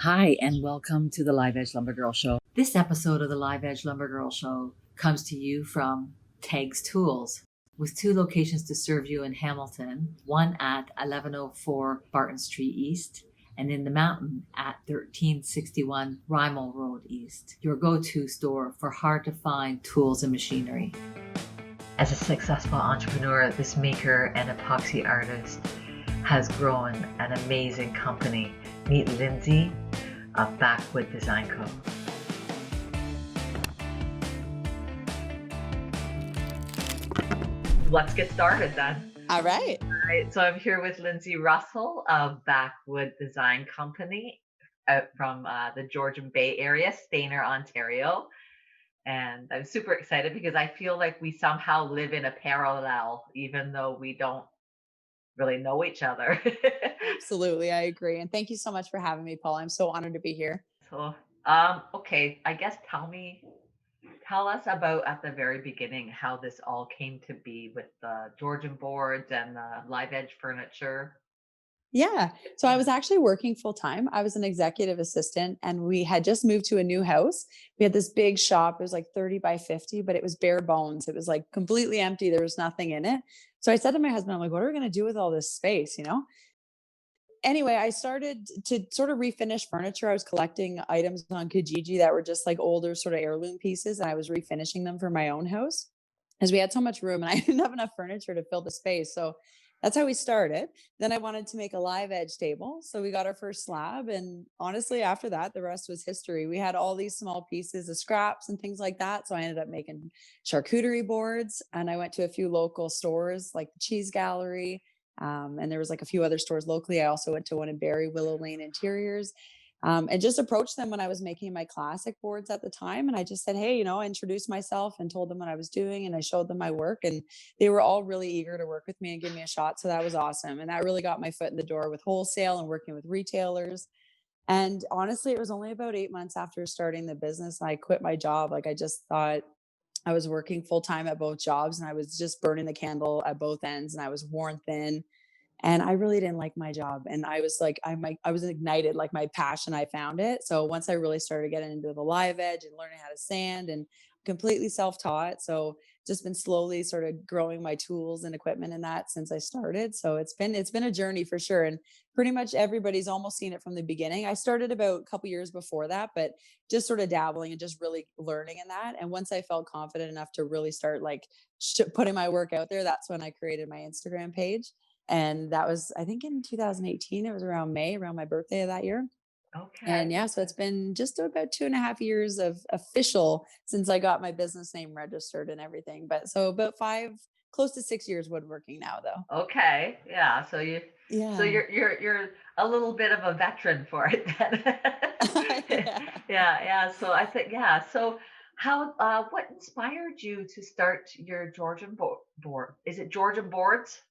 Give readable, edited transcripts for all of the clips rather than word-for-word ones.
Hi, and welcome to the Live Edge Lumber Girl Show. This episode of the Live Edge Lumber Girl Show comes to you from Tegs Tools, with 2 locations to serve you in Hamilton, one at 1104 Barton Street East, and in the mountain at 1361 Rymel Road East, your go-to store for hard-to-find tools and machinery. As a successful entrepreneur, this maker and epoxy artist has grown an amazing company. Meet Lindsay of Backwood Design Co. Let's get started then. All right. So I'm here with Lindsay Russell of Backwood Design Company from the Georgian Bay area, Stayner, Ontario. And I'm super excited because I feel like we somehow live in a parallel, even though we don't really know each other. Absolutely. I agree. And thank you so much for having me, Paul. I'm so honored to be here. So, okay, I guess tell us about at the very beginning how this all came to be with the Georgian boards and the Live Edge furniture. Yeah. So I was actually working full time. I was an executive assistant and we had just moved to a new house. We had this big shop. It was like 30 by 50, but it was bare bones. It was like completely empty. There was nothing in it. So I said to my husband, I'm like, what are we going to do with all this space? Anyway, I started to sort of refinish furniture. I was collecting items on Kijiji that were just like older sort of heirloom pieces. And I was refinishing them for my own house because we had so much room and I didn't have enough furniture to fill the space. So that's how we started. Then I wanted to make a live edge table. So we got our first slab. And honestly, after that, the rest was history. We had all these small pieces of scraps and things like that. So I ended up making charcuterie boards. And I went to a few local stores like the Cheese Gallery. And there was like a few other stores locally. I also went to one in Barrie, Willow Lane Interiors, and just approached them when I was making my classic boards at the time. And I just said, hey, I introduced myself and told them what I was doing and I showed them my work. And they were all really eager to work with me and give me a shot. So that was awesome. And that really got my foot in the door with wholesale and working with retailers. And honestly, it was only about 8 months after starting the business, I quit my job. Like I just thought I was working full time at both jobs and I was just burning the candle at both ends and I was worn thin. And I really didn't like my job. And I was like, I was ignited, like my passion, I found it. So once I really started getting into the live edge and learning how to sand and completely self-taught. So just been slowly sort of growing my tools and equipment in that since I started. So it's been a journey for sure. And pretty much everybody's almost seen it from the beginning. I started about a couple years before that, but just sort of dabbling and just really learning in that. And once I felt confident enough to really start like putting my work out there, that's when I created my Instagram page. And that was, I think in 2018, it was around May, around my birthday of that year. Okay. And yeah, so it's been just about 2.5 years of official since I got my business name registered and everything. But so about close to 6 years woodworking now, though. Okay. Yeah. So Yeah. you're a little bit of a veteran for it then. Yeah. Yeah. So I think, yeah. So what inspired you to start your Georgian board? Is it Georgian boards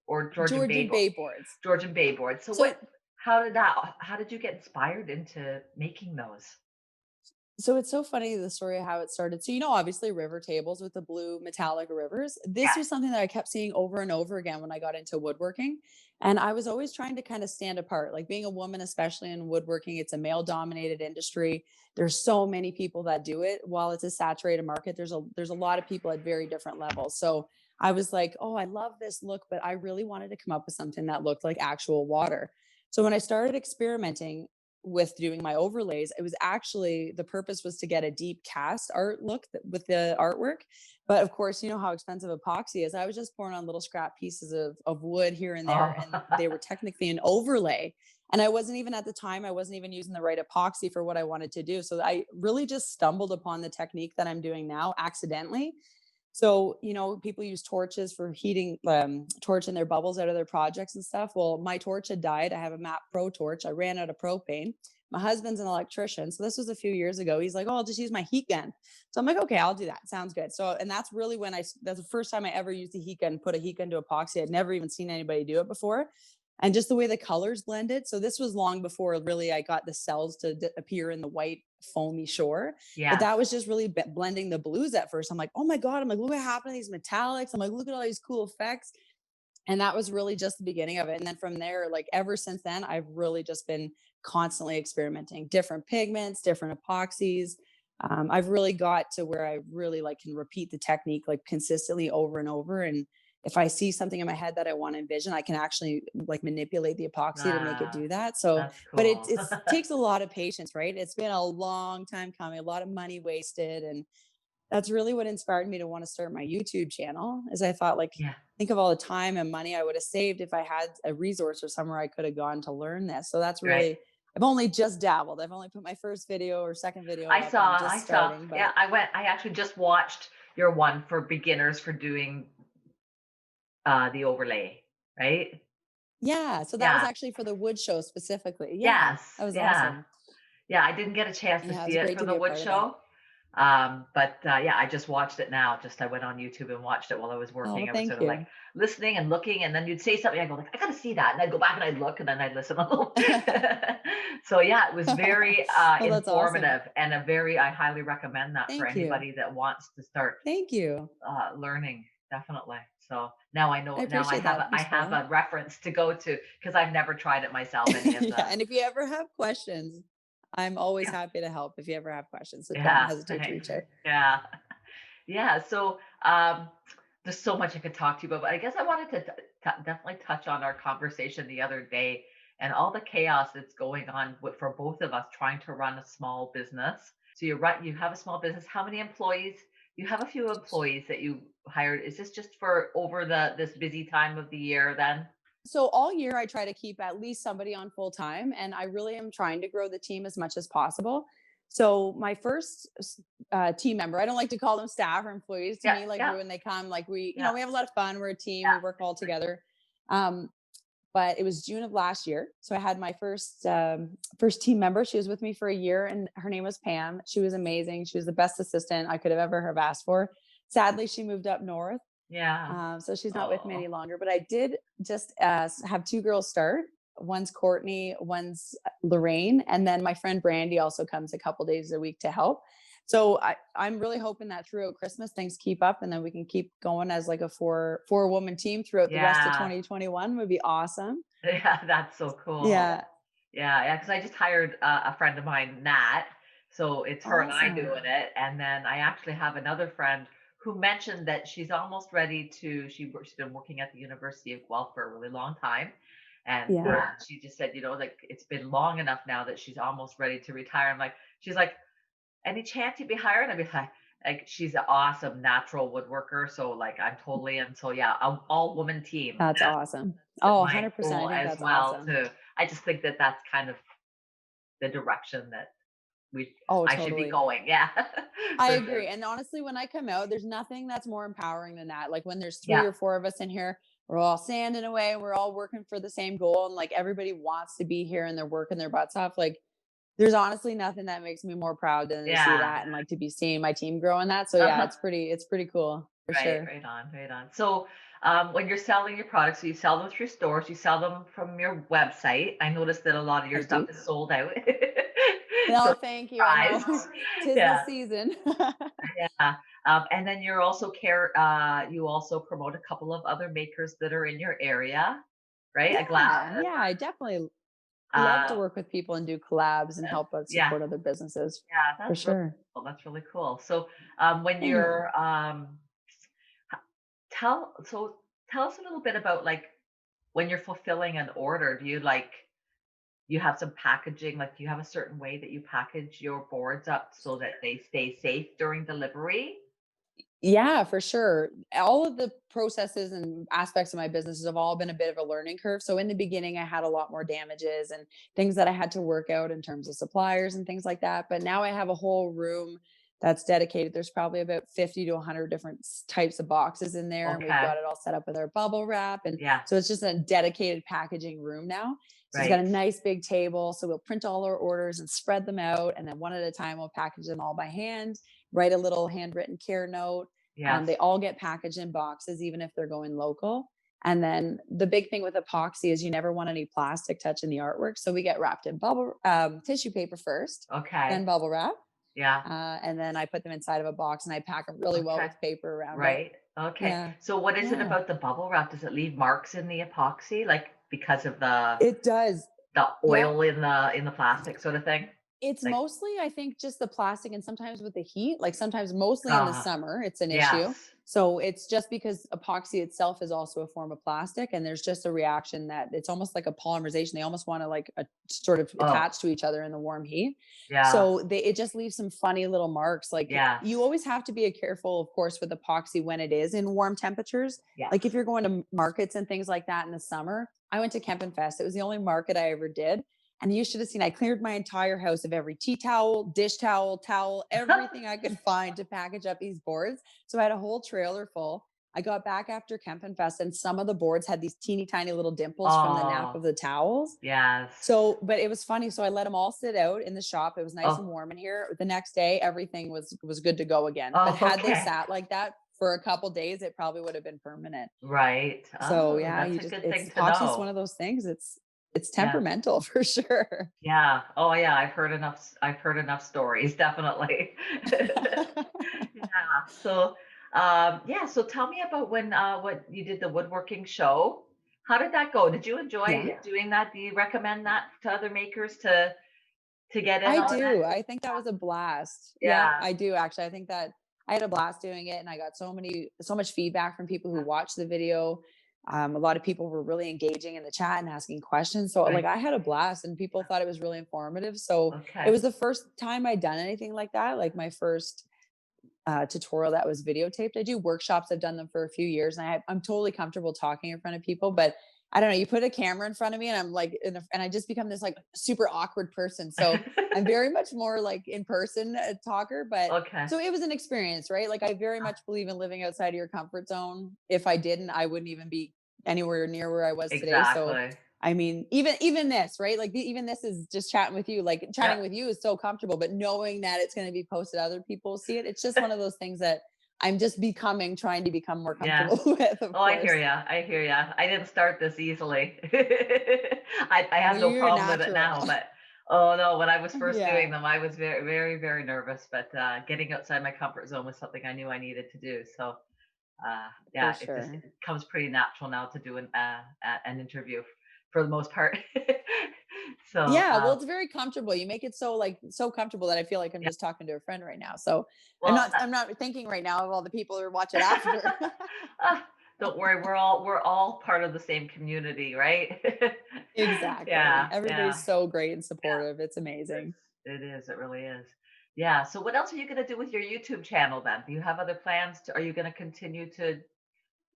or Georgian Bay Georgian Bay Boards. Georgian Bay boards? So So how did you get inspired into making those? So it's so funny the story of how it started. So, obviously river tables with the blue metallic rivers. This Yeah. was something that I kept seeing over and over again when I got into woodworking. And I was always trying to kind of stand apart, like being a woman, especially in woodworking, it's a male dominated industry. There's so many people that do it. While it's a saturated market, there's a lot of people at very different levels. So I was like, oh, I love this look, but I really wanted to come up with something that looked like actual water. So when I started experimenting with doing my overlays, it was actually the purpose was to get a deep cast art look with the artwork. But of course, you know how expensive epoxy is. I was just pouring on little scrap pieces of wood here and there, Oh. and they were technically an overlay. And I wasn't even at the time, I wasn't even using the right epoxy for what I wanted to do. So I really just stumbled upon the technique that I'm doing now accidentally. So, people use torches for heating, torching their bubbles out of their projects and stuff. Well, my torch had died. I have a MAP Pro torch. I ran out of propane. My husband's an electrician. So this was a few years ago. He's like, oh, I'll just use my heat gun. So I'm like, okay, I'll do that. Sounds good. So, and that's really that's the first time I ever used a heat gun, put a heat gun to epoxy. I'd never even seen anybody do it before. And just the way the colors blended. So this was long before really I got the cells to appear in the white foamy shore. But Yes. that was just really blending the blues at first. I'm like, oh my God. I'm like, look what happened to these metallics. I'm like, look at all these cool effects. And that was really just the beginning of it. And then from there, like ever since then, I've really just been constantly experimenting, different pigments, different epoxies. I've really got to where I really like can repeat the technique like consistently over and over. And if I see something in my head that I want to envision, I can actually like manipulate the epoxy to make it Ah, do that. So, that's but cool. it takes a lot of patience, right? It's been a long time coming, a lot of money wasted. And that's really what inspired me to want to start my YouTube channel. Is I thought like, Yeah, think of all the time and money I would have saved if I had a resource or somewhere I could have gone to learn this. So that's right. really, I've only just dabbled. I've only put my first video or second video I up and I'm saw, just I saw. starting, Yeah, but I actually just watched your one for beginners for doing the overlay, right? yeah, so that was Yeah. actually for the wood show specifically. Yeah, Yes. that was Yeah. awesome. Yeah. I didn't get a chance to Yeah, it see was it great for to the be a wood part of that. show. But yeah, I just watched it now. Just I went on YouTube and watched it while I was Oh, working. I was thank sort of like you. listening and looking, and then you'd say something. I go like, I gotta see that, and I'd go back and I'd look, and then I'd listen a little. So yeah, it was very Oh, that's awesome. informative and a very. I highly recommend that for Thank you. anybody that wants to start Thank you. learning. Definitely. So now I know. I Now appreciate that. I Thanks for have that. a reference to go to because I've never tried it myself. Any of Yeah, the and if you ever have questions, I'm always yeah, happy to help if you ever have questions. So don't yeah, hesitate to thanks. reach out. Yeah. Yeah, so there's so much I could talk to you about, but I guess I wanted to definitely touch on our conversation the other day and all the chaos that's going on for both of us trying to run a small business. So you're right, you have a small business. How many employees? You have a few employees that you hired. Is this just for over the this busy time of the year then? So all year I try to keep at least somebody on full time, and I really am trying to grow the team as much as possible. So my first team member, I don't like to call them staff or employees. To Yeah, me, like yeah, when they come, like yeah, we have a lot of fun. We're a team. yeah. We work all together. Um, but it was June of last year, so I had my first team member. She was with me for a year, and her name was Pam. She was amazing. She was the best assistant I could have ever have asked for. Sadly, she moved up north, Yeah. so she's not with me any Oh, longer. But I did just have two girls start. One's Courtney, one's Lorraine, and then my friend Brandy also comes a couple days a week to help. So I'm really hoping that throughout Christmas things keep up, and then we can keep going as like a four woman team throughout the rest of yeah. 2021 would be awesome. Yeah, that's so cool. Yeah, Yeah, yeah, because I just hired a friend of mine, Nat. So it's her and I awesome. doing it. And then I actually have another friend who mentioned that she's almost ready to, she's been working at the University of Guelph for a really long time. And Yeah. she just said, like it's been long enough now that she's almost ready to retire. I'm like, she's like, any chance you'd be hiring? I'd be like she's an awesome natural woodworker. So like I'm totally in. So yeah, all woman team. That's awesome. That's Oh, my 100%. I goal think as that's well awesome. too. I just think that that's kind of the direction that we Oh, I should be totally. going. Yeah, I for sure. agree. And honestly, when I come out, there's nothing that's more empowering than that. Like when there's three Yeah, or four of us in here, we're all sanding away, we're all working for the same goal, and like everybody wants to be here and they're working their butts off. Like there's honestly nothing that makes me more proud than to see yeah. that and like to be seeing my team grow in that. So yeah, it's pretty cool for Right, sure. right on, right on. So, when you're selling your products, so you sell them through stores, you sell them from your website. I noticed that a lot of your I stuff do. is sold out. So No, thank you. I know. surprised. Tis the Yeah, season. yeah. And then you're also you also promote a couple of other makers that are in your area, right? A glass. Yeah, I definitely love to Uh, work with people and do collabs and help out yeah, support other businesses yeah. for That's really sure. cool. That's really cool. So, when Thanks. you're so tell us a little bit about like when you're fulfilling an order, do you like you have some packaging, like do you have a certain way that you package your boards up so that they stay safe during delivery? Yeah, for sure. All of the processes and aspects of my businesses have all been a bit of a learning curve. So in the beginning, I had a lot more damages and things that I had to work out in terms of suppliers and things like that. But now I have a whole room that's dedicated. There's probably about 50 to 100 different types of boxes in there. And we've Okay. got it all set up with our bubble wrap. And Yeah, so it's just a dedicated packaging room now. So it's got a right. nice big table. So we'll print all our orders and spread them out. And then one at a time, we'll package them all by hand, write a little handwritten care note. They Yes. all get packaged in boxes, even if they're going local. And then the big thing with epoxy is you never want any plastic touching the artwork. So we get wrapped in bubble tissue paper first, then Okay. bubble wrap. Yeah. And then I put them inside of a box and I pack them really well Okay. with paper around it. Right. Okay. Yeah. So what is it Yeah. about the bubble wrap? Does it leave marks in the epoxy like because of the It does. the Yeah. oil in the plastic sort of thing? It's Like, mostly, I think, just the plastic and sometimes with the heat, like sometimes mostly in the uh, summer, it's an issue. yes. So it's just because epoxy itself is also a form of plastic and there's just a reaction that it's almost like a polymerization. They almost want to like sort of Oh, attach to each other in the warm heat. yeah. So it just leaves some funny little marks. Like you Yes. always have to be careful, of course, with epoxy when it is in warm temperatures. Yes. Like if you're going to markets and things like that in the summer, I went to Kempenfest. It was the only market I ever did. And you should have seen, I cleared my entire house of every tea towel, dish towel, everything I could find to package up these boards. So I had a whole trailer full. I got back after Kempenfest and some of the boards had these teeny tiny little dimples from the nap Oh, of the towels. yes. So, but it was funny. So I let them all sit out in the shop. It was nice and Oh, warm in here. The next day, everything was good to go again. But oh, had they okay. sat like that for a couple days, it probably would have been permanent. Right. So Oh, yeah, that's you a just good it's thing to epoxy is one know. of those things. It's Yes. temperamental for sure. Yeah. Oh, yeah. I've heard enough stories, definitely. Yeah. So, yeah. So tell me about when what you did the woodworking show. How did that go? Did you Yeah. enjoy doing that? Do you recommend that to other makers to get in I on that? do. I think that was a blast. Yeah, Yeah. I do actually. I think that I had a blast doing it and I got so much feedback from people who watched the video. A lot of people were really engaging in the chat and asking questions. So like Right. I had a blast and people thought it was really informative. So it Okay. was the first time I'd done anything like that, like my first tutorial that was videotaped. I do workshops. I've done them for a few years, and I'm totally comfortable talking in front of people. But I don't know. You put a camera in front of me, and I'm like, and I just become this like super awkward person. So I'm very much more like in person talker. But Okay. so it was an experience, right? Like I very much believe in living outside of your comfort zone. If I didn't, I wouldn't even be anywhere near where I was today. So Exactly. I mean, even this, right? Like even this is just chatting with you. Like chatting Yep. with you is so comfortable, but knowing that it's going to be posted, other people see it. It's just one of those things that I'm just trying to become more Yeah. comfortable with, of Oh, I hear course. ya. I hear ya. I didn't start this easily. I Well, have no you're problem with it natural. now, but oh no, when I was first doing Yeah, them, I was very, very, very nervous. But getting outside my comfort zone was something I knew I needed to do. So for yeah, it sure. comes pretty natural now to do an interview for the most part. So Yeah, well, it's very comfortable. You make it so comfortable that I feel like I'm yeah, just talking to a friend right now. So well, I'm not thinking right now of all the people who watch it after. ah, don't worry, we're all part of the same community, right? Exactly. Yeah, yeah, Everybody's so great and yeah. supportive. It's amazing. It is. It really is. Yeah. So, what else are you going to do with your YouTube channel then? Do you have other plans? Are you going to continue to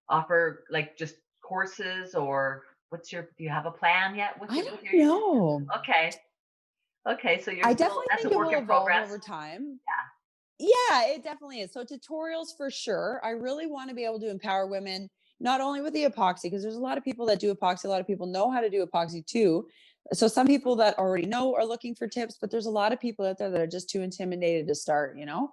offer like just courses, or do you have a plan yet with I with don't your YouTube know. channel? Okay. Okay. So you're I still definitely that's a think it work will in evolve progress. over time. Yeah. Yeah, it definitely is. So tutorials for sure. I really want to be able to empower women not only with the epoxy because there's a lot of people that do epoxy, a lot of people know how to do epoxy too. So some people that already know are looking for tips, but there's a lot of people out there that are just too intimidated to start, you know?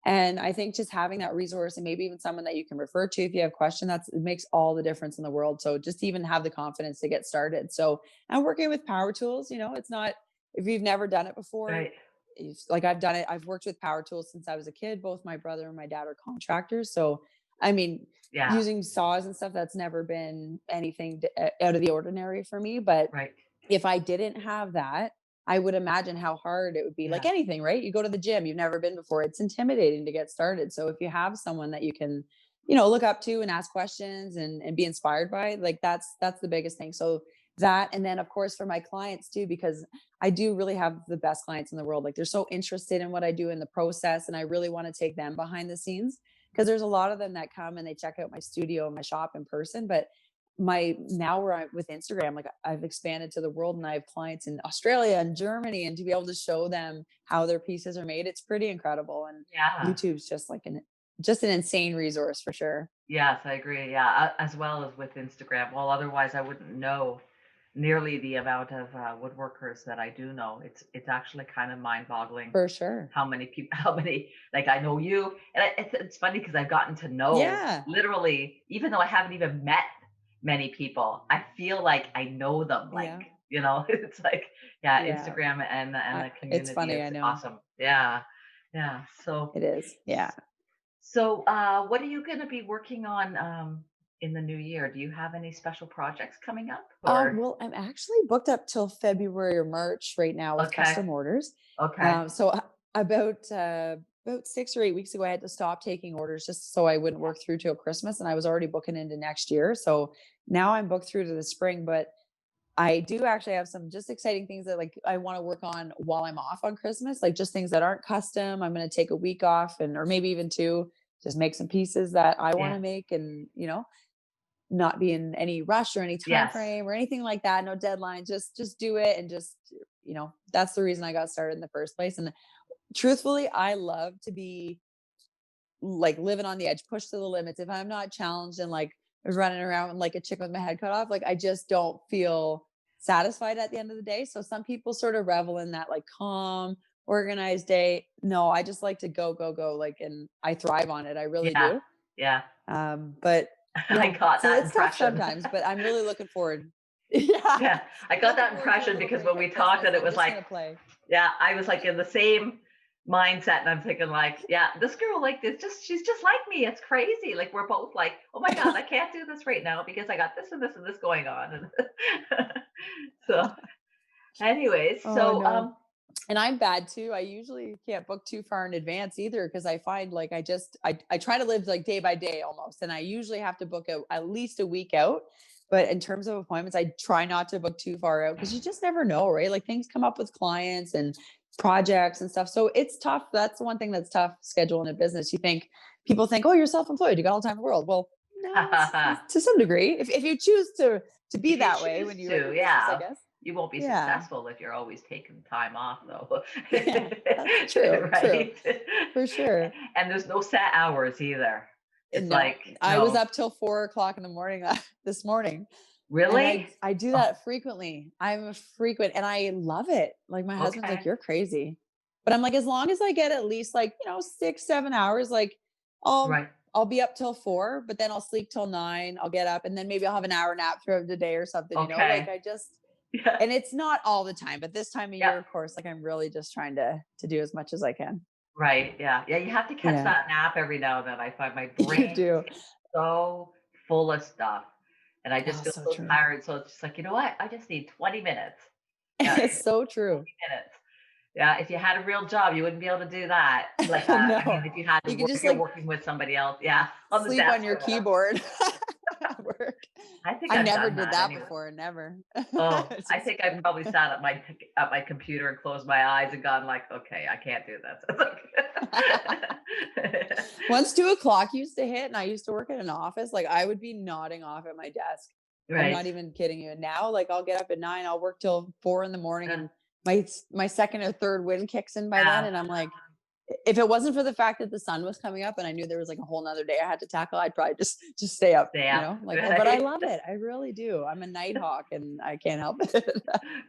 And I think just having that resource and maybe even someone that you can refer to if you have questions, it makes all the difference in the world. So just even have the confidence to get started. So I'm working with power tools, it's not if you've never done it before, Right. like I've done it. I've worked with power tools since I was a kid. Both my brother and my dad are contractors. So, I mean, Yeah. using saws and stuff, that's never been anything out of the ordinary for me. But Right. if I didn't have that, I would imagine how hard it would be. Like Yeah. anything, right? You go to the gym, you've never been before. It's intimidating to get started. So if you have someone that you can, look up to and ask questions and be inspired by, like that's the biggest thing. So that, and then of course for my clients too, because I do really have the best clients in the world. Like they're so interested in what I do in the process, and I really want to take them behind the scenes because there's a lot of them that come and they check out my studio and my shop in person, but my now where I with Instagram, like I've expanded to the world and I have clients in Australia and Germany, and to be able to show them how their pieces are made, it's pretty incredible. And Yeah. YouTube's just an insane resource for sure. Yes, I agree. Yeah, as well as with Instagram. Well, otherwise I wouldn't know nearly the amount of woodworkers that I do know. It's actually kind of mind-boggling For sure. how many people, how many, like I know you, and it's funny because I've gotten to know Yeah. literally, even though I haven't even met many people, I feel like I know them. Like Yeah. it's like yeah, Yeah. Instagram and the It's community funny, is I know. awesome. Yeah, yeah. So It is. Yeah. so what are you going to be working on in the new year? Do you have any special projects coming up or? Well, I'm actually booked up till February or March right now with Okay. custom orders. Okay. About 6 or 8 weeks ago, I had to stop taking orders just so I wouldn't work through till Christmas, and I was already booking into next year. So now I'm booked through to the spring, but I do actually have some just exciting things that like I want to work on while I'm off on Christmas, like just things that aren't custom. I'm going to take a week off and or maybe even two, just make some pieces that I want Yeah. to make and, not be in any rush or any time Yes. frame or anything like that. No deadline. Just do it and just, that's the reason I got started in the first place. And truthfully, I love to be like living on the edge, pushed to the limits. If I'm not challenged and like running around like a chicken with my head cut off, like I just don't feel satisfied at the end of the day. So some people sort of revel in that like calm, organized day. No, I just like to go, go, go. Like, and I thrive on it. I really Yeah. do. Yeah. But I got so that it's tough impression. sometimes, but I'm really looking forward. Yeah. Yeah. I got Looking that forward to a impression little because break when we at talked Christmas. and it I'm was just like, gonna play. yeah, I was like in the same mindset and I'm thinking like, yeah, this girl like this she's just like me. It's crazy. Like we're both like, oh my God, I can't do this right now because I got this and this and this going on. And so anyways, Oh so no. And I'm bad too. I usually can't book too far in advance either because I find like I try to live like day by day almost. And I usually have to book at least a week out. But in terms of appointments, I try not to book too far out because you just never know, right? Like things come up with clients and projects and stuff. So it's tough. That's the one thing that's tough scheduling a business. People think, oh, you're self-employed, you got all the time in the world. Well, no, to some degree. If you choose to be if you that way when choose you run to, your business, I yeah, guess. you won't be Yeah. successful if you're always taking time off though. Yeah. That's true. True. Right. For sure. And there's no set hours either. It's No, like, I was no, up till 4 o'clock in the morning this morning. And really? I do Oh, that frequently. I'm a frequent and I love it. Like my husband's like, okay. you're crazy. But I'm like, as long as I get at least like, 6, 7 hours, like I'll Right. I'll be up till 4, but then I'll sleep till 9. I'll get up and then maybe I'll have an hour nap throughout the day or something, like Okay. I just Yeah. and it's not all the time, but this time of Yeah. year, of course, like I'm really just trying to do as much as I can. Right. Yeah. Yeah. You have to catch Yeah. that nap every now and then. I find my You brain do. is so full of stuff and I just Oh, feel so so true. tired. So it's just like, you know what? I just need 20 minutes. Yeah. It's so 20 true. minutes. Yeah, if you had a real job, you wouldn't be able to do that like that. I mean, No, if you had to you could work, just if you're like working with somebody else, yeah, on the sleep on desk your or whatever. keyboard at work. I think I I've never done did that that anyway. before, never. Oh, It's I just think I fun. probably sat at my computer and closed my eyes and gone like, okay, I can't do this. Once 2 o'clock used to hit and I used to work in an office, like I would be nodding off at my desk. I'm Right. not even kidding you. And now, like I'll get up at 9, I'll work till 4 in the morning Uh, and my second or third wind kicks in by then. yeah. And I'm like, if it wasn't for the fact that the sun was coming up and I knew there was like a whole nother day I had to tackle, I'd probably just stay up, Stay up. like, but I Right. love it. I really do. I'm a night hawk and I can't help it.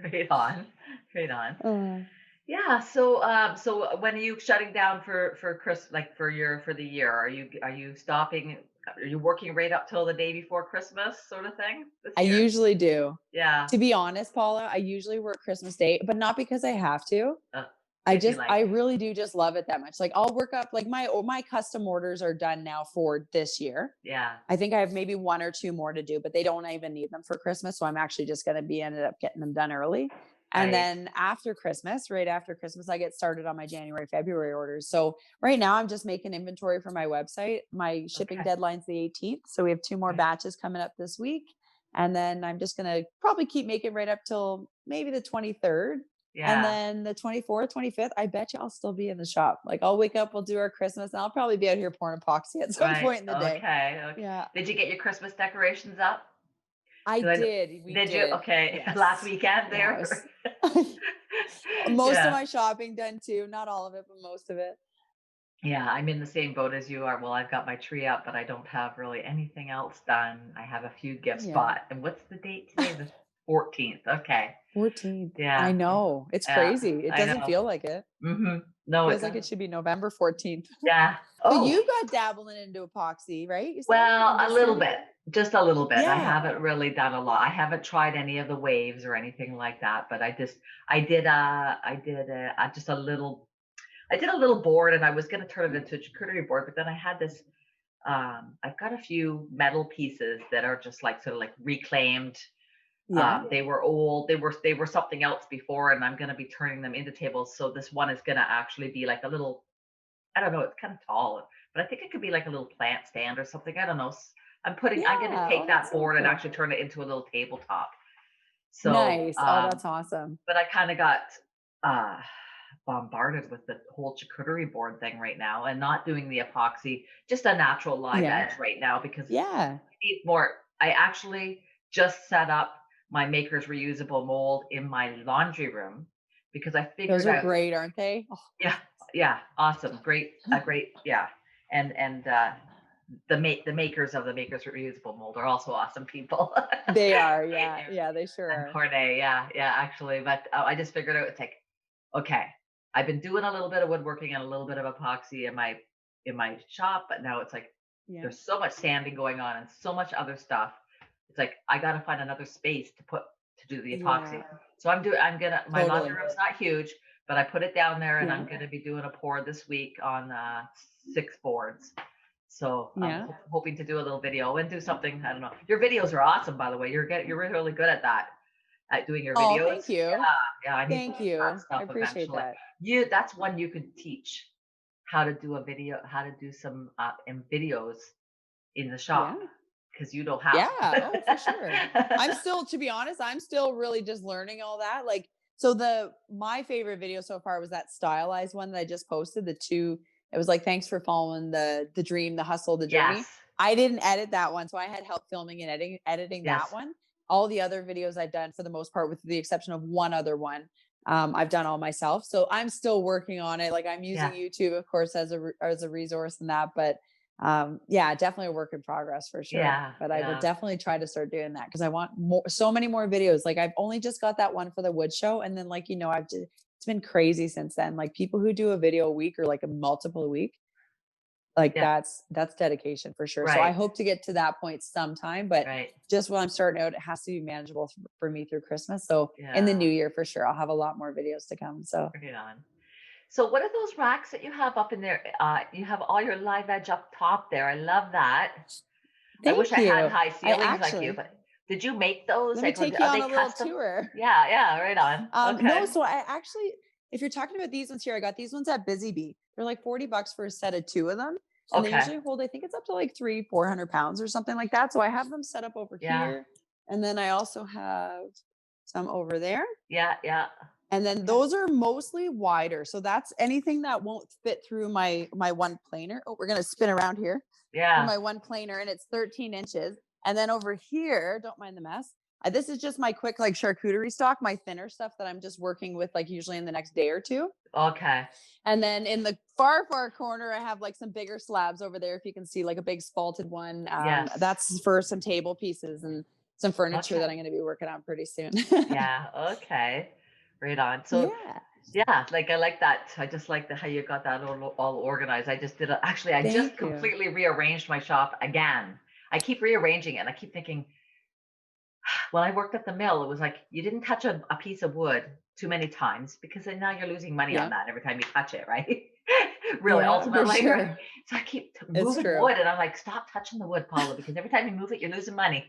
Right on. Right on. Uh, Yeah. So when are you shutting down for Chris, like for the year? Are you stopping? Are you working right up till the day before Christmas, sort of thing this I year? usually do. Yeah. To be honest, Paula, I usually work Christmas Day, but not because I have to. Uh, because you like I it. really do just love it that much. Like I'll work up like my custom orders are done now for this year. Yeah. I think I have maybe one or two more to do, but they don't even need them for Christmas. So I'm actually just going to be ended up getting them done early. And Right. then after Christmas, right after Christmas, I get started on my January, February orders. So right now I'm just making inventory for my website. My shipping Okay. deadline's the 18th. So we have 2 more Okay. batches coming up this week. And then I'm just going to probably keep making right up till maybe the 23rd. And Yeah. then the 24th, 25th, I bet you I'll still be in the shop. Like I'll wake up, we'll do our Christmas, and I'll probably be out here pouring epoxy at some Right. point in the day. Okay. Okay. Yeah, Did you get your Christmas decorations up? I 'Cause did. We did you? did. Okay. Last Yes. weekend Yeah, it there. was most of Yeah. my shopping done too. Not all of it, but most of it. Yeah, I'm in the same boat as you are. Well, I've got my tree up, but I don't have really anything else done. I have a few gifts Yeah. bought. And what's the date today? The 14th. Okay. 14th. I Yeah. know. It's Yeah. crazy. It I doesn't know. feel like it. No, it Feels like it doesn't. should be November 14th. Yeah. So Oh, you got dabbling into epoxy, right? You said well, and a just little started bit. it? Just a little bit. I Yeah. haven't really done a lot. I haven't tried any of the waves or anything like that, but I did a little board and I was going to turn it into a charcuterie board, but then I had this I've got a few metal pieces that are just like sort of like reclaimed. Yeah. They were old. They were something else before, and I'm going to be turning them into tables. So this one is going to actually be like a little, I don't know, it's kind of tall, but I think it could be like a little plant stand or something. I don't know. I'm going to Yeah. take Oh, that's that so board and cool. actually turn it into a little tabletop. So, Nice. Oh, that's awesome. but I kind of got uh, bombarded with the whole charcuterie board thing right now, and not doing the epoxy, just a natural live Yeah. edge right now because Yeah. I need more. I actually just set up my Maker's reusable mold in my laundry room because I Those figured are out, great, aren't they? Oh, yeah, yeah, awesome, great, great, yeah, and the makers of the Maker's reusable mold are also awesome people. they are. Yeah. Aaron Yeah, they sure and are. Corday, yeah, actually, but I just figured out it's like, okay, I've been doing a little bit of woodworking and a little bit of epoxy in my shop, but now it's like Yeah. there's so much sanding going on and so much other stuff. It's like I got to find another space to do the epoxy. Yeah. So my laundry Totally. room's not huge, but I put it down there, and Yeah. I'm going to be doing a pour this week on 6 boards. So Yeah. I'm hoping to do a little video and do something. I don't know. Your videos are awesome, by the way. You're really good at that, at doing your Oh, videos. thank you. Yeah. I need Thank to do that you. stuff I appreciate eventually. that. That's one you could teach how to do a video, how to do some videos in the shop Yeah. because you know how. Yeah. Oh, for sure. To be honest, I'm still really just learning all that. Like, so my favorite video so far was that stylized one that I just posted. It was like, thanks for following the dream, the hustle, the journey. Yes. I didn't edit that one. So I had help filming and editing Yes. that one. All the other videos I've done for the most part, with the exception of one other one, I've done all myself. So I'm still working on it. Like, I'm using YouTube, of course, as a resource in that, but yeah, definitely a work in progress for sure. Yeah. But I will definitely try to start doing that because I want so many more videos. Like, I've only just got that one for the wood show. And then, like, it's been crazy since then. Like, people who do a video a week or like a multiple a week, like that's dedication for sure. So I hope to get to that point sometime, but just while I'm starting out, it has to be manageable for me through Christmas. So in the new year, for sure, I'll have a lot more videos to come. So bring it on. So what are those racks that you have up in there? You have all your live edge up top there. I love that. I wish I had high ceilings like you, but did you make those? Let me take you on a little tour. Yeah, right on. Okay. No, so I actually, if you're talking about these ones here, I got these ones at Busy Bee. They're like $40 for a set of 2 of them. And they usually hold, I think it's up to like 300-400 pounds or something like that. So I have them set up over here. And then I also have some over there. Yeah. And then those are mostly wider. So that's anything that won't fit through my one planer. Oh, we're going to spin around here. Yeah. My one planer, and it's 13 inches. And then over here, don't mind the mess. This is just my quick like charcuterie stock, my thinner stuff that I'm just working with like usually in the next day or two. Okay. And then in the far corner, I have like some bigger slabs over there. If you can see, like a big spalted one. That's for some table pieces and some furniture that I'm going to be working on pretty soon. Yeah. Okay. Right on. So like I like that. I just like how you got that all organized. I just completely rearranged my shop again. I keep rearranging it. And I keep thinking, when I worked at the mill, it was like you didn't touch a piece of wood too many times because then now you're losing money on that every time you touch it, right? Really, ultimately. Sure. Right? So I keep moving wood, and I'm like, stop touching the wood, Paula, because every time you move it, you're losing money.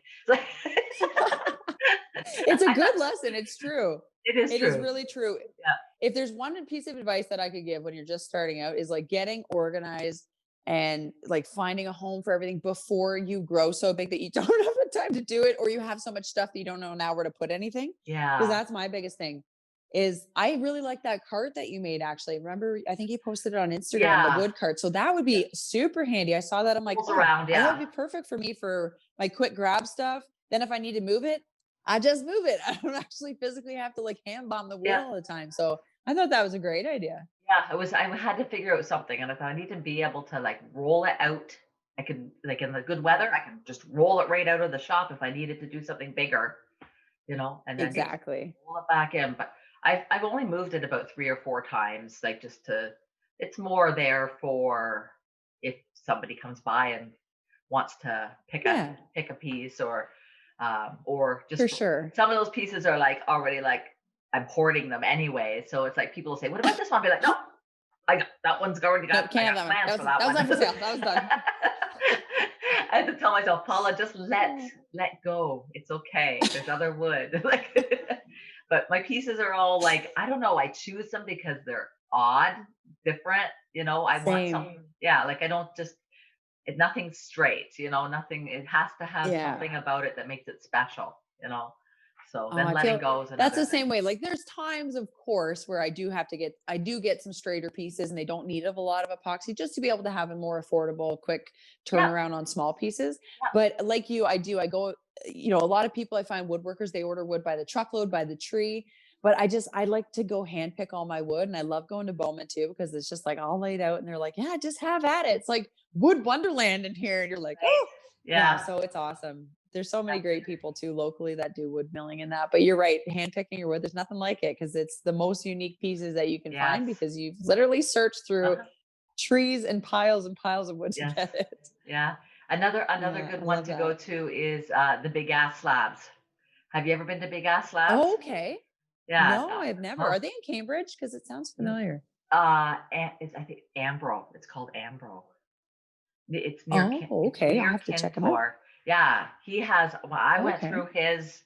It's a good lesson. It's true. It is really true. Yeah. If there's one piece of advice that I could give when you're just starting out, is like getting organized and like finding a home for everything before you grow so big that you don't have the time to do it, or you have so much stuff that you don't know now where to put anything. Yeah. Because that's my biggest thing. Is I really like that cart that you made, actually. Remember, I think you posted it on Instagram, the wood cart. So that would be super handy. I saw that. I'm like, that would be perfect for me for my quick grab stuff. Then if I need to move it, I just move it. I don't actually physically have to like hand bomb the wood all the time. So I thought that was a great idea. Yeah, I had to figure out something, and I thought I need to be able to like roll it out. I could, like, in the good weather, I can just roll it right out of the shop if I needed to do something bigger, and then roll it back in. But I've only moved it about 3 or 4 times, like it's more there for if somebody comes by and wants to pick a piece or just for sure. Some of those pieces are like already like I'm hoarding them anyway. So it's like people will say, what about this one? I'll be like, no, that one's already got plans for that one. That was not for sale. That was done. I had to tell myself, Paula, just let go. It's okay. There's other wood. But my pieces are all like, I don't know. I choose them because they're odd, different. I want Same. something. Yeah, like I don't just. Nothing's straight. Nothing. It has to have something about it that makes it special. So then letting go is another that's the thing. same way. Like there's times, of course, where I do get some straighter pieces and they don't need a lot of epoxy just to be able to have a more affordable, quick turnaround on small pieces. Yeah. But like you, I go, a lot of people I find woodworkers, they order wood by the truckload, by the tree. But I like to go hand pick all my wood. And I love going to Bowman too, because it's just like all laid out and they're like, yeah, just have at it. It's like wood wonderland in here. And you're like, Right. oh, Yeah. So it's awesome. There's so many great people too locally that do wood milling and that. But you're right, hand picking your wood, there's nothing like it because it's the most unique pieces that you can find because you've literally searched through trees and piles of wood to get it. Yeah. Another good one to go to is the big ass slabs. Have you ever been to Big Ass Slabs? Oh, okay. Yeah. No, I've never. Are they in Cambridge? Because it sounds familiar. It's I think Ambro. It's called Ambro. It's near. Okay. I'll have to check them out. Yeah, he has. Well, I went through his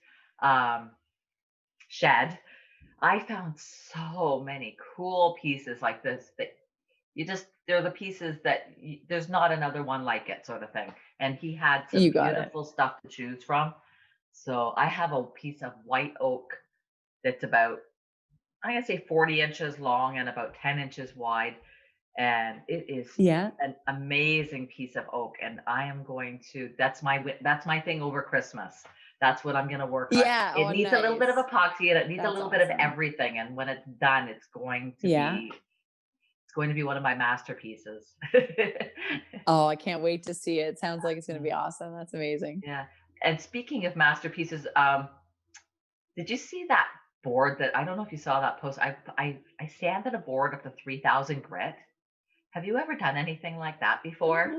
shed. I found so many cool pieces like this that they're the pieces that there's not another one like it, sort of thing. And he had some beautiful stuff to choose from. So I have a piece of white oak that's about, I'm gonna say 40 inches long and about 10 inches wide. And it is an amazing piece of oak. And I am going to, that's my thing over Christmas. That's what I'm going to work on. Yeah. It needs a little bit of epoxy and it needs a little bit of everything. And when it's done, it's going to be one of my masterpieces. Oh, I can't wait to see it. Sounds like it's going to be awesome. That's amazing. Yeah. And speaking of masterpieces, did you see that board that, I don't know if you saw that post. I sanded a board up to 3,000 grit. Have you ever done anything like that before?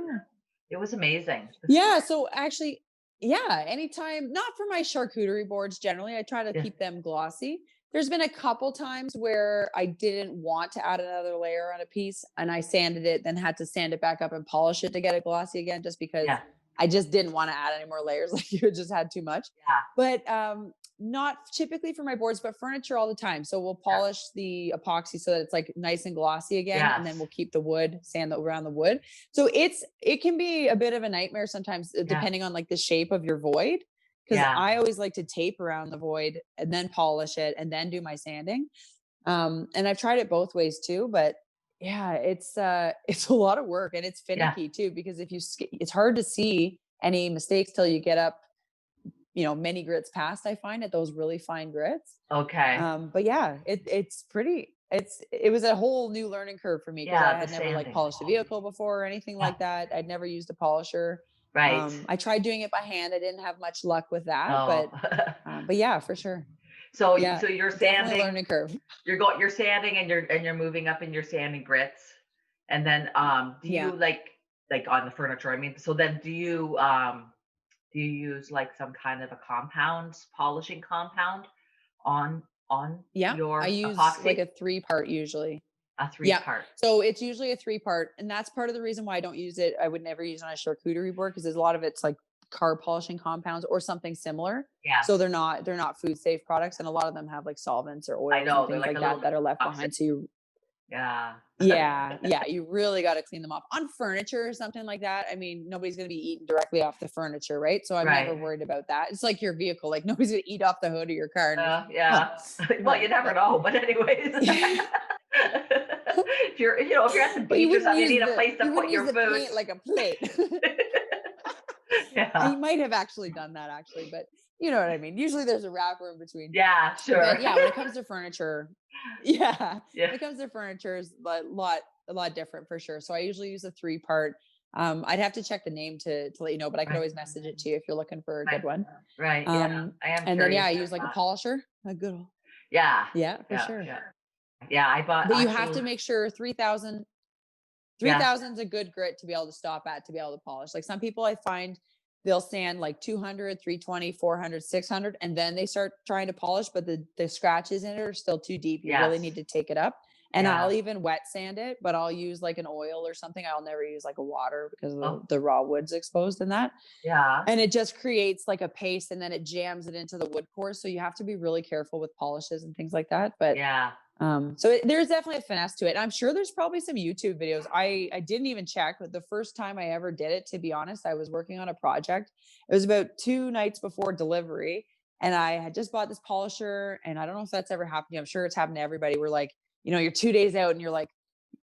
It was amazing. Yeah. So actually, anytime, not for my charcuterie boards, generally, I try to keep them glossy. There's been a couple times where I didn't want to add another layer on a piece and I sanded it, then had to sand it back up and polish it to get it glossy again, just because I just didn't want to add any more layers. Like you just had too much. Yeah. But not typically for my boards, but furniture all the time. So we'll polish the epoxy so that it's like nice and glossy again. And then we'll keep the wood, sand around the wood. So it can be a bit of a nightmare sometimes depending on like the shape of your void. Because I always like to tape around the void and then polish it and then do my sanding. And I've tried it both ways too, but it's a lot of work and it's finicky too, because it's hard to see any mistakes till you get up, many grits past, I find, at those really fine grits. Okay. But it was a whole new learning curve for me because I had never like polished a vehicle before or anything like that. I'd never used a polisher. Right. I tried doing it by hand. I didn't have much luck with that, but yeah, for sure. So you're sanding, learning curve. You're sanding and you're moving up in your sanding grits. And then, do you like on the furniture? I mean, so then do you use like some kind of a polishing compound on your I use epoxy? like a 3-part usually. A 3-part. So it's usually a 3-part, and that's part of the reason why I don't use it. I would never use it on a charcuterie board because there's a lot of it's like car polishing compounds or something similar. Yeah. So they're not food safe products, and a lot of them have like solvents or oils and things like that are left behind. So you you really got to clean them off. On furniture or something like that, I mean, nobody's going to be eating directly off the furniture, right? So I'm never worried about that. It's like your vehicle, like nobody's going to eat off the hood of your car. Well, you never know, but anyways. if you're at the beach or something, you need a place to put your food. Plate like a plate. I might have actually done that but you know what I mean? Usually there's a wrapper in between. Yeah, sure. But when it comes to furniture, when it comes to furniture, is a lot different for sure. So I usually use a 3-part. I'd have to check the name to let you know, but I could always message it to you if you're looking for a good one. Right. I am. And then I use like a polisher, a good one. Yeah. For sure. Yeah, I bought. But you have to make sure 3,000 is a good grit to be able to stop at, to be able to polish. Like some people I find they'll sand like 200, 320, 400, 600, and then they start trying to polish, but the scratches in it are still too deep. You really need to take it up. And Yeah. I'll even wet sand it, but I'll use like an oil or something. I'll never use like a water because Oh, the raw wood's exposed in that. yeah. And it just creates like a paste and then it jams it into the wood pores. So you have to be really careful with polishes and things like that. But Yeah. there's definitely a finesse to it. I'm sure there's probably some YouTube videos. I didn't even check, but the first time I ever did it, to be honest, I was working on a project. It was about 2 nights before delivery. And I had just bought this polisher. And I don't know if that's ever happened to you. I'm sure it's happened to everybody. We're like, you're 2 days out and you're like,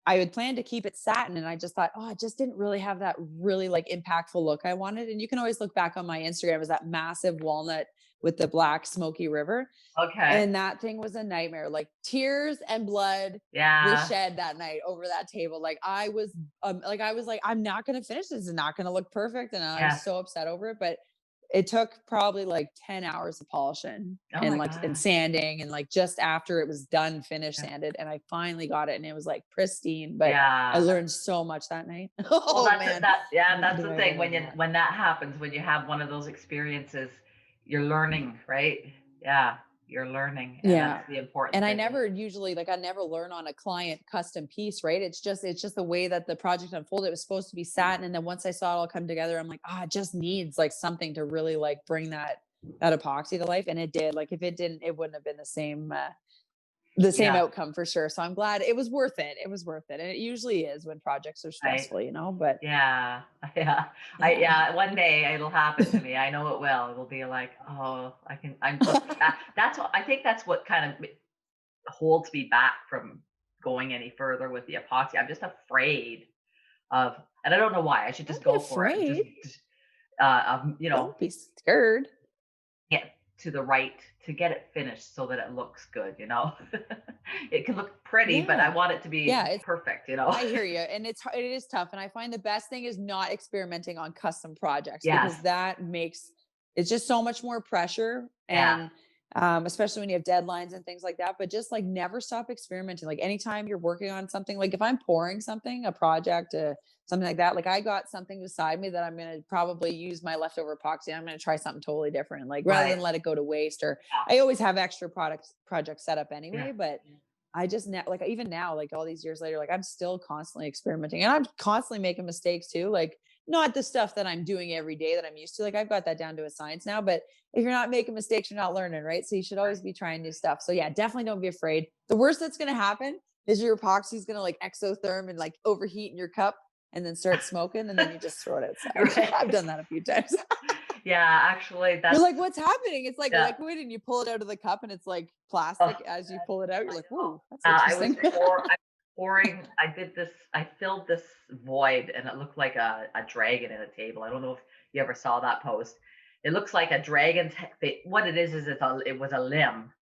I had planned to keep it satin and I just thought, oh, it just didn't really have that really like impactful look I wanted. And you can always look back on my Instagram as that massive walnut with the black smoky river. Okay. And that thing was a nightmare. Like tears and blood was Yeah. shed that night over that table. Like I was like, I'm not going to finish this. It's not going to look perfect. And I was Yes. so upset over it. But it took probably like 10 hours of polishing Oh and my like and God. sanding and like just after it was done, finished, Yeah. sanded, and I finally got it and it was like pristine. But I Yeah. learned so much that night. Well, Oh that's man. yeah, When that's do the I thing. ever When learn that? when that happens, when you have one of those experiences, you're learning, right? Yeah, you're learning, and Yeah. that's the important And I thing. never usually I never learn on a client custom piece, right? It's just the way that the project unfolded. It was supposed to be satin. And then once I saw it all come together, I'm like, it just needs like something to really like bring that epoxy to life. And it did. Like if it didn't, it wouldn't have been the same Yeah, outcome for sure. So I'm glad it was worth it. It was worth it. And it usually is when projects are I stressful, but yeah, yeah, yeah. yeah. One day it'll happen to me. I know it will. It'll be like, oh, I'm just that's what I think. That's what kind of holds me back from going any further with the epoxy. I'm just afraid of, and I don't know why. I should just Don't be go for it. afraid. Just you know, Don't be scared. get to the right to get it finished so that it looks good, you know. It can look pretty, but I Yeah. want it to Yeah. be It's perfect, you know. I hear you. And it is tough. And I find the best thing is not experimenting on custom projects Yes. because that makes it's just so much more pressure. Yeah. And especially when you have deadlines and things like that. But just like never stop experimenting. Like anytime you're working on something, like if I'm pouring something, a project, something like that, like I got something beside me that I'm going to probably use my leftover epoxy. I'm going to try something totally different, like rather Right. than let it go to waste. Or Yeah. I always have extra projects set up Yeah. anyway, but I just like even now, like all these years later, like I'm still constantly experimenting and I'm constantly making mistakes too. Like not the stuff that I'm doing every day that I'm used to. Like I've got that down to a science now, but if you're not making mistakes, you're not learning, right? So you should always be trying new stuff. So yeah, definitely don't be afraid. The worst that's going to happen is your epoxy is going to like exotherm and like overheat in your cup and then start smoking and then you just throw it outside. Right. I've done that a few times. Yeah, actually, You're that's like, what's happening? It's like yeah. liquid and you pull it out of the cup and it's like plastic Oh, as you pull it out. You're I like, know. ooh, that's I was interesting. pouring. I did this. I filled this void, and it looked like a dragon in a table. I don't know if you ever saw that post. It looks like a dragon's. What it is it was a limb,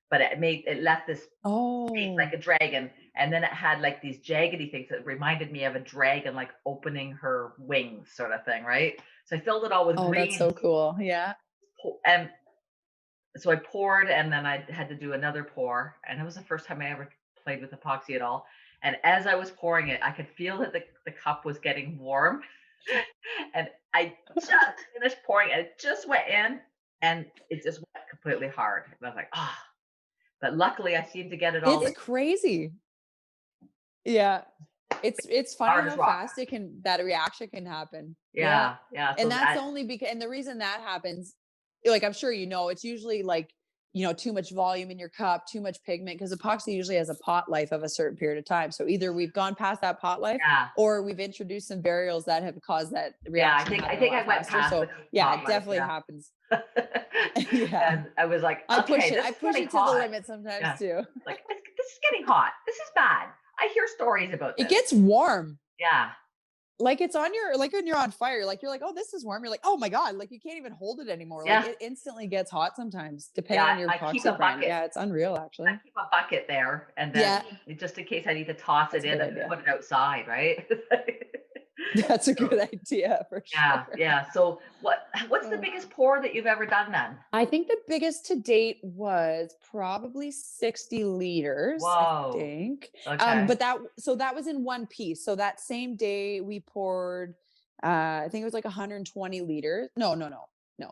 but it left this shape Oh, like a dragon, and then it had like these jaggedy things that reminded me of a dragon, like opening her wings, sort of thing, right? So I filled it all with oh, that's green, so cool. Yeah. and so I poured, and then I had to do another pour, and it was the first time I ever played with epoxy at all. And as I was pouring it, I could feel that the cup was getting warm, and I just finished pouring, and it just went in, and it just went completely hard. And I was like, ah. But luckily, I seemed to get it all It's like crazy. Yeah. It's funny hard as how rock. fast that reaction can happen. Yeah. Yeah, yeah. So And that's that, only because and the reason that happens, like I'm sure it's usually like, too much volume in your cup, too much pigment, because epoxy usually has a pot life of a certain period of time. So either we've gone past that pot life yeah, or we've introduced some variables that have caused that yeah. reaction to I happen a think I lot went faster. past So the yeah, pot it life. definitely Yeah. happens. Yeah. And I was like, I push okay, it. this I is push getting it to the hot. limit sometimes Yeah, too. like this is getting hot. This is bad. I hear stories about It this. gets warm. Yeah, Like it's on your like when you're on fire, like you're like, oh, this is warm. You're like, oh my God, like you can't even hold it anymore. Like yeah, it instantly gets hot sometimes, depending yeah. on your I keep a epoxy brand. bucket. Yeah, it's unreal I actually. keep a bucket there, and then Yeah, just in case I need to toss it that's a in good and idea. put it outside, right? That's a So, good idea for yeah, sure. yeah. So what's the Uh, biggest pour that you've ever done then? I think the biggest to date was probably 60 liters, I Whoa. think. Okay. But that was in one piece. So that same day we poured I think it was like 120 liters. No,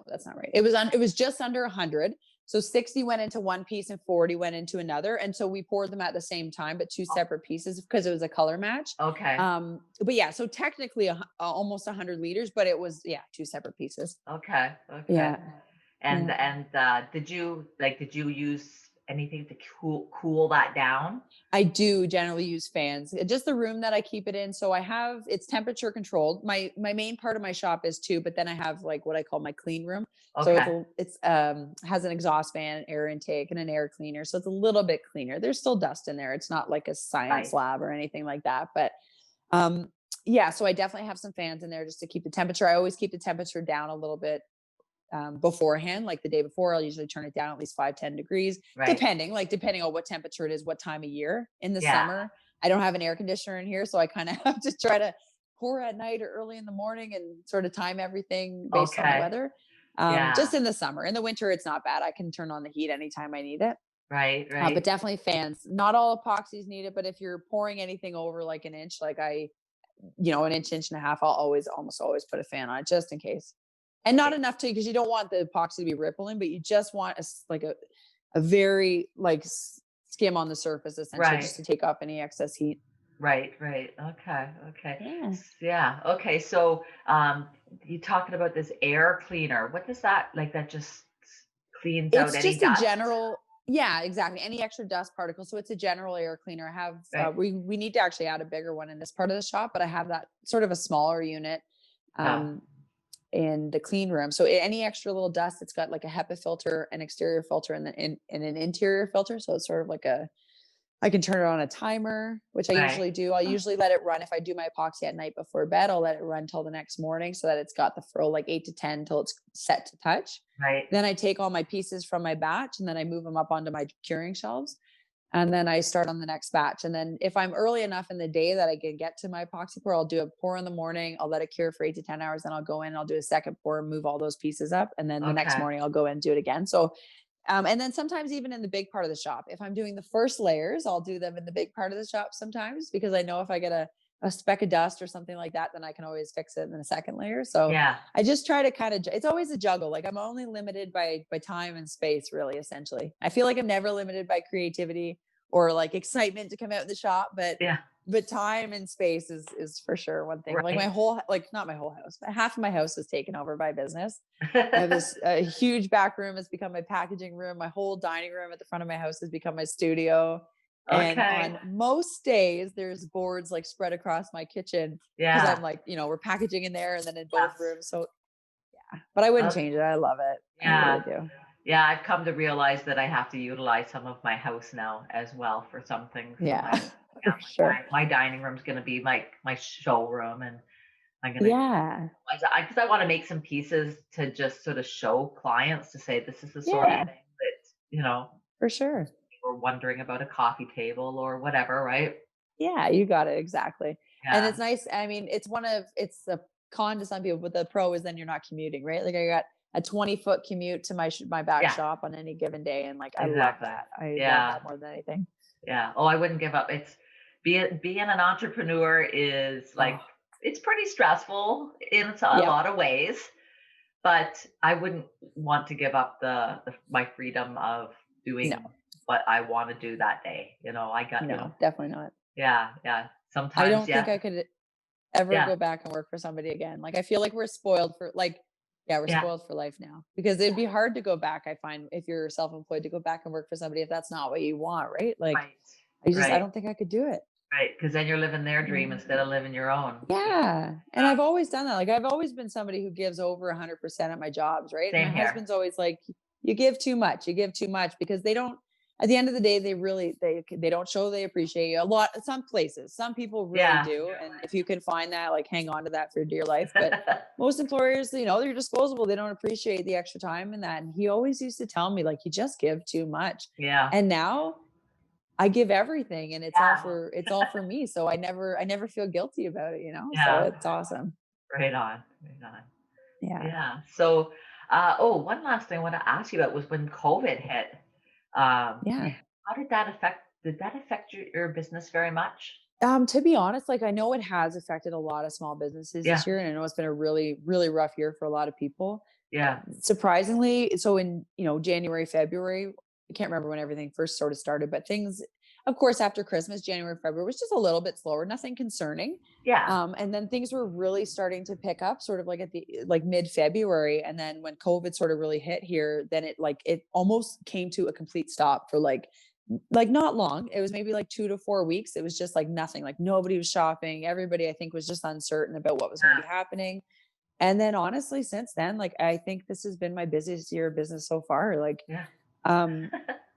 that's not right. It was just under 100. So 60 went into one piece and 40 went into another. And so we poured them at the same time, but two separate pieces because it was a color match. Okay. But yeah, so technically almost 100 liters, but it was, two separate pieces. Okay. Okay. Yeah. And Yeah. did you use anything to cool that down? I do generally use fans. Just the room that I keep it in. So it's temperature controlled. My main part of my shop is too, but then I have like what I call my clean room. Okay. So it's has an exhaust fan, an air intake, and an air cleaner. So it's a little bit cleaner. There's still dust in there. It's not like a science lab or anything like that. But yeah, so I definitely have some fans in there just to keep the temperature. I always keep the temperature down a little bit beforehand, like the day before. I'll usually turn it down at least 5-10 degrees, depending on what temperature it is, what time of year. In the summer, I don't have an air conditioner in here, so I kind of have to try to pour at night or early in the morning and sort of time everything based on the weather. Just in the summer. In the winter, it's not bad. I can turn on the heat anytime I need it. Right. But definitely fans. Not all epoxies need it, but if you're pouring anything over like an inch, like an inch and a half, I'll almost always put a fan on it just in case. And not enough because you don't want the epoxy to be rippling, but you just want a very skim on the surface, essentially, just to take off any excess heat. Right. Okay. Yeah. Okay. So, you talking about this air cleaner? What does that that just cleans out any dust? It's just a general. Yeah, exactly. Any extra dust particles. So it's a general air cleaner. I have, we need to actually add a bigger one in this part of the shop, but I have that sort of a smaller unit. In the clean room. So any extra little dust, it's got like a HEPA filter, an exterior filter, and an interior filter. So it's sort of like I can turn it on a timer, which I usually do. I'll usually let it run. If I do my epoxy at night before bed, I'll let it run till the next morning so that it's got the furrow 8 to 10 till it's set to touch. Right. Then I take all my pieces from my batch and then I move them up onto my curing shelves. And then I start on the next batch. And then if I'm early enough in the day that I can get to my epoxy pour, I'll do a pour in the morning. I'll let it cure for 8 to 10 hours. Then I'll go in, I'll do a second pour, move all those pieces up. And then the next morning I'll go in and do it again. So, and then sometimes even in the big part of the shop, if I'm doing the first layers, I'll do them in the big part of the shop sometimes, because I know if I get a speck of dust or something like that, then I can always fix it in the second layer. So I just try to it's always a juggle. I'm only limited by time and space, really, essentially. I feel like I'm never limited by creativity or excitement to come out in the shop, but time and space is for sure one thing. My whole, not my whole house, but half of my house is taken over by business. I have this huge back room has become my packaging room. My whole dining room at the front of my house has become my studio. And on most days, there's boards spread across my kitchen because I'm we're packaging in there and then in both rooms. So but I wouldn't change it. I love it. I really do. Yeah, I've come to realize that I have to utilize some of my house now as well for some things. My dining room's going to be my showroom, and I'm going to because I want to make some pieces to just sort of show clients to say this is the sort of thing that for sure. We're wondering about a coffee table or whatever, right? Yeah, you got it exactly. Yeah. And it's nice. I mean, it's a con to some people, but the pro is then you're not commuting, right? I got a 20-foot commute to my back shop on any given day. And I love that. I love that more than anything. Yeah. Oh, I wouldn't give up. It's being an entrepreneur is it's pretty stressful in a lot of ways, but I wouldn't want to give up my freedom of doing what I want to do that day. Definitely not. Yeah. Sometimes I don't think I could ever go back and work for somebody again. I feel like we're spoiled for we're spoiled for life now, because it'd be hard to go back. I find if you're self-employed to go back and work for somebody, if that's not what you want, right? I don't think I could do it. Right. Because then you're living their dream instead of living your own. Yeah. And I've always done that. I've always been somebody who gives over 100% at my jobs, right? Same my here. husband's always you give too much, because they don't, at the end of the day, they don't show they appreciate you a lot. Some places, some people really do. And if you can find that, hang on to that for dear life. But most employers, they're disposable. They don't appreciate the extra time in that. And he always used to tell me you just give too much. Yeah. And now I give everything, and it's all for me. So I never feel guilty about it, so it's awesome. Right on. Yeah. So, one last thing I want to ask you about was when COVID hit. How did that affect your business very much? To be honest, I know it has affected a lot of small businesses this year, and I know it's been a really, really rough year for a lot of people. Yeah. Surprisingly, so in, January, February, I can't remember when everything first sort of started, but things, of course, after Christmas, January, February was just a little bit slower, nothing concerning. Yeah. And then things were really starting to pick up sort of like at the like mid-February. And then when COVID sort of really hit here, then it almost came to a complete stop for like not long. It was maybe like 2 to 4 weeks. It was just like nothing, like nobody was shopping. Everybody, I think, was just uncertain about what was going to be happening. And then honestly, since then, like I think this has been my busiest year of business so far. Like Yeah. um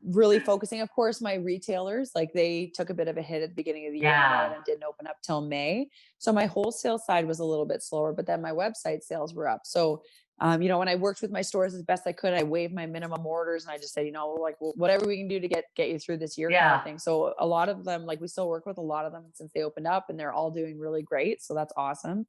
really focusing, of course, my retailers, like they took a bit of a hit at the beginning of the year, and a lot of Yeah. them didn't open up till May. So my wholesale side was a little bit slower, but then my website sales were up. So when I worked with my stores as best I could, I waived my minimum orders and I just said, like whatever we can do to get you through this year kind of Yeah. thing. So a lot of them, like we still work with a lot of them since they opened up, and they're all doing really great. So that's awesome.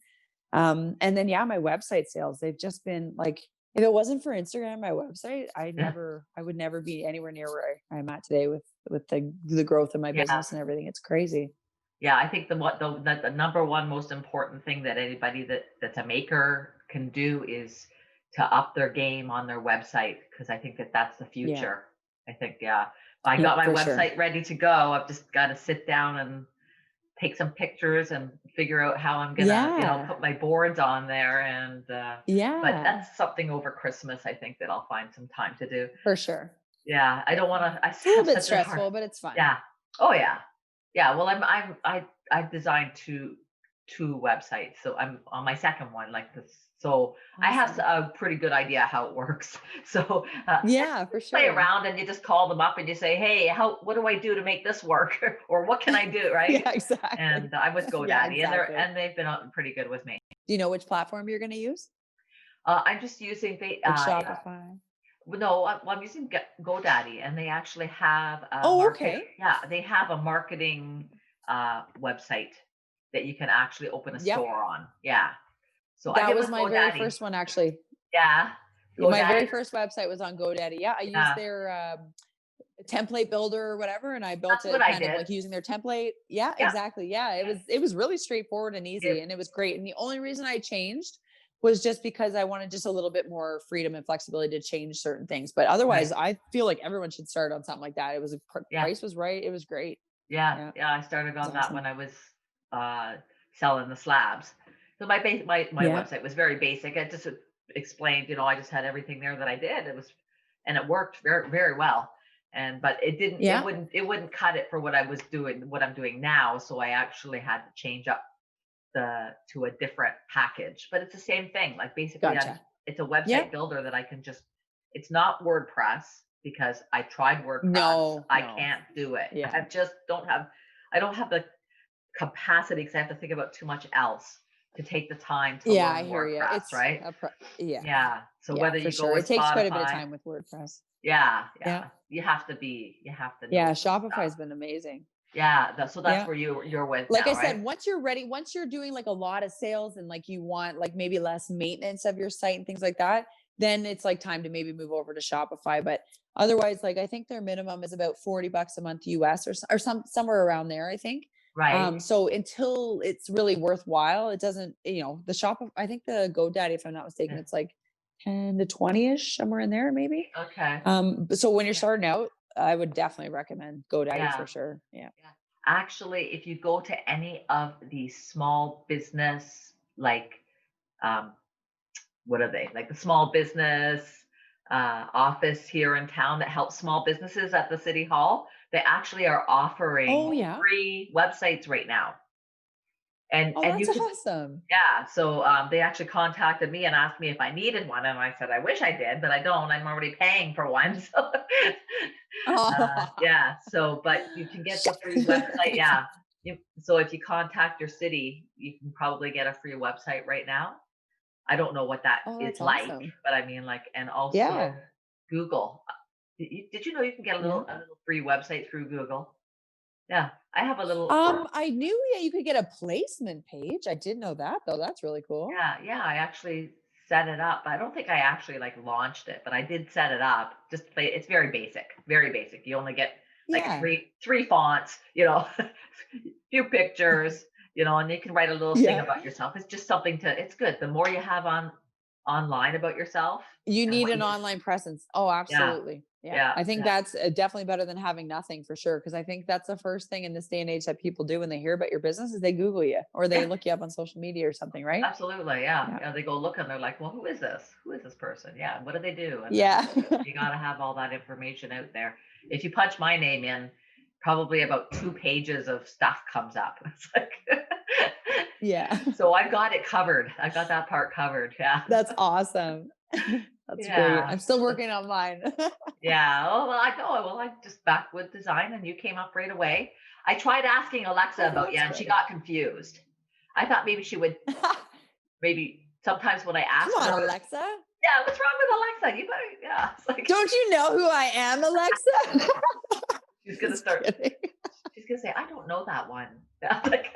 And then, yeah, my website sales, they've just been like, if it wasn't for Instagram, my website, I Yeah. would never be anywhere near where I'm at today with the growth of my Yeah. business and everything. It's crazy. Yeah, I think the number one most important thing that anybody that's a maker can do is to up their game on their website, because I think that's the Yeah. future. I think, yeah, I Yeah, got my for sure. website ready to go. I've just got to sit down and take some pictures and figure out how I'm gonna, Yeah. put my boards on there. And but Yeah, that's something over Christmas, I think, that I'll find some time to do. for sure. Yeah, I don't want to. I It's a little have bit such a hard. stressful, but it's fun. Yeah. Oh yeah. Yeah. Well, I've designed two websites, so I'm on my second one like this. So I have Awesome. a pretty good idea how it works. So Yeah, for play sure. around, and you just call them up and you say, hey, what do I do to make this work? Or what can I do, right? Yeah, exactly. And I'm with Yeah, GoDaddy, exactly. and they've been pretty good with me. Do you know which platform you're going to use? I'm just using Like Shopify? no, I'm using GoDaddy, and they actually have a Oh, market. okay. Yeah, they have a marketing website that you can actually open a Yep. store on. Yeah. So I That did was with my very GoDaddy. first one, actually. Yeah. My very GoDaddy. first website was on GoDaddy. Yeah, I Yeah. used their template builder or whatever, and I built That's it what I kind of did. like using their template. Yeah, Yeah. exactly. Yeah, Yeah. it was really straightforward and easy, Yeah. and it was great. And the only reason I changed was just because I wanted just a little bit more freedom and flexibility to change certain things. But otherwise, Right. I feel like everyone should start on something like that. It was Yeah. price was right. It was great. Yeah. Yeah, Yeah. I started it's on that awesome. when I was selling the slabs. So my Yeah, website was very basic. I just explained, I just had everything there that I did. And it worked very, very well. But yeah, it wouldn't cut it for what I'm doing now. So I actually had to change up to a different package. But it's the same thing. Like basically gotcha. it's a website Yep. builder that I can it's not WordPress, because I tried WordPress. No, I no. can't do it. Yeah. I don't have the capacity, because I have to think about too much else to take the time to Yeah, learn I hear you. WordPress, It's right? yeah, Yeah. So yeah, whether for you go sure. with It takes quite a bit of Spotify, time with WordPress. yeah, Yeah. you have to know Yeah, some Shopify's stuff. been amazing. Yeah, so that's Yeah. where you're with Like I now, said, right? once you're ready, once you're doing like a lot of sales and like you want like maybe less maintenance of your site and things like that, then it's like time to maybe move over to Shopify. But otherwise, like I think their minimum is about $40 a month US or somewhere around there, I think. Right. So until it's really worthwhile, it doesn't, the I think the GoDaddy, if I'm not mistaken, Yeah. it's like 10 to 20-ish, somewhere in there, maybe. Okay. So when you're Yeah. starting out, I would definitely recommend GoDaddy Yeah. for sure. Yeah. Yeah. Actually, if you go to any of the small business, like, what are they? Like the small business office here in town that helps small businesses at the city hall, they actually are offering Oh, yeah. free websites right now. And Oh, you that's can, awesome. yeah. So they actually contacted me and asked me if I needed one, and I said I wish I did, but I don't. I'm already paying for one. So Oh. yeah. So, but you can get the free website. Yeah. So if you contact your city, you can probably get a free website right now. I don't know what that Oh, is that's like, awesome. but I mean, like, and also Yeah. Google. Did you know you can get a Yeah. little free website through Google? Yeah, I have a little. I knew that you could get a placement page. I didn't know that though. That's really cool. Yeah. I actually set it up. I don't think I actually like launched it, but I did set it up. Just play. It's very basic. Very basic. You only get like Yeah. three fonts. Few pictures. And you can write a little thing Yeah. about yourself. It's just something to. It's good. The more you have on online about yourself. You and need what an you- online presence. Oh, Yeah, absolutely. Yeah. yeah, I think yeah, that's definitely better than having nothing for sure. Cause I think that's the first thing in this day and age that people do when they hear about your business is they Google you or they yeah. look you up on social media or something, right? Absolutely, yeah. Yeah. Yeah, they go look and they're like, well, who is this? Who is this person? Yeah, what do they do? And then Yeah. you got to have all that information out there. If you punch my name in, probably about 2 pages of stuff comes up. It's like, Yeah. so I've got it covered. I got that part covered. Yeah. That's awesome. That's great. Yeah. I'm still working on mine. Yeah. Oh, well, I know. Well, I just Backwood Design and you came up right away. I tried asking Alexa Oh, about you that's and she great. got confused. I thought maybe she would, maybe sometimes when I ask Come on, her, Alexa. yeah, what's wrong with Alexa? You better, yeah. It's like, Don't you know who I am, Alexa? she's gonna Just start. kidding. She's gonna say, "I don't know that one." Yeah, like,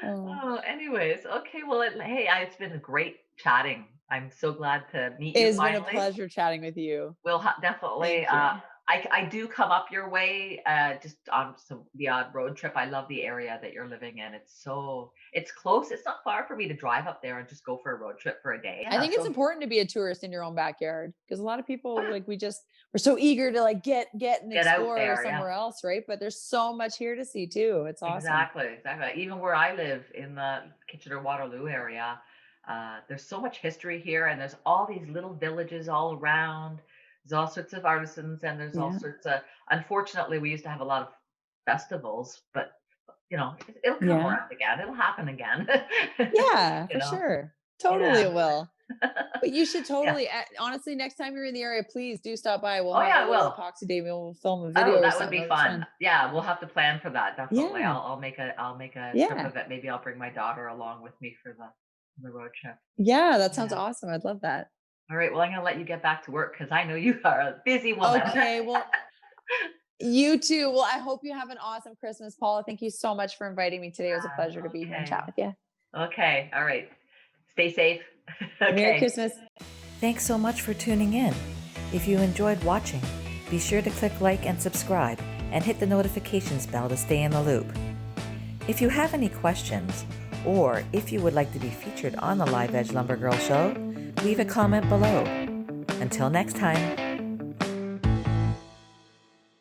Oh. oh, anyways, okay. Well, hey, it's been great chatting. I'm so glad to meet you It's been a finally. pleasure chatting with you. We'll definitely. Thank you. I do come up your way, just on the odd road trip. I love the area that you're living in. It's close. It's not far for me to drive up there and just go for a road trip for a day. I think it's So important to be a tourist in your own backyard because a lot of people we're so eager to like get and get out explore there, yeah. somewhere else, right? But there's so much here to see too. It's awesome. Exactly. Even where I live in the Kitchener-Waterloo area, there's so much history here, and there's all these little villages all around. There's all sorts of artisans, and there's all Yeah. sorts of. Unfortunately, we used to have a lot of festivals, but it'll come Yeah. around again. It'll happen again. Yeah, You for know? sure. Totally Yeah. it will. But you should Yeah. totally, honestly, next time you're in the area, please do stop by. We'll Oh have yeah, a I little will. epoxy day. Maybe we'll film a video Oh, or that would something. be That'll fun. Yeah, we'll have to plan for that. Definitely. Yeah. I'll make a trip Yeah. of it. Maybe I'll bring my daughter along with me for the road trip. Yeah, that sounds Yeah. awesome. I'd love that. All right. Well, I'm going to let you get back to work because I know you are a busy woman. Okay, well, you too. Well, I hope you have an awesome Christmas, Paula. Thank you so much for inviting me today. It was a pleasure to be here and Okay. chat with you. Okay. All right. Stay safe. Merry Okay. Christmas. Thanks so much for tuning in. If you enjoyed watching, be sure to click like and subscribe and hit the notifications bell to stay in the loop. If you have any questions, or if you would like to be featured on the Live Edge Lumber Girl show, leave a comment below. Until next time.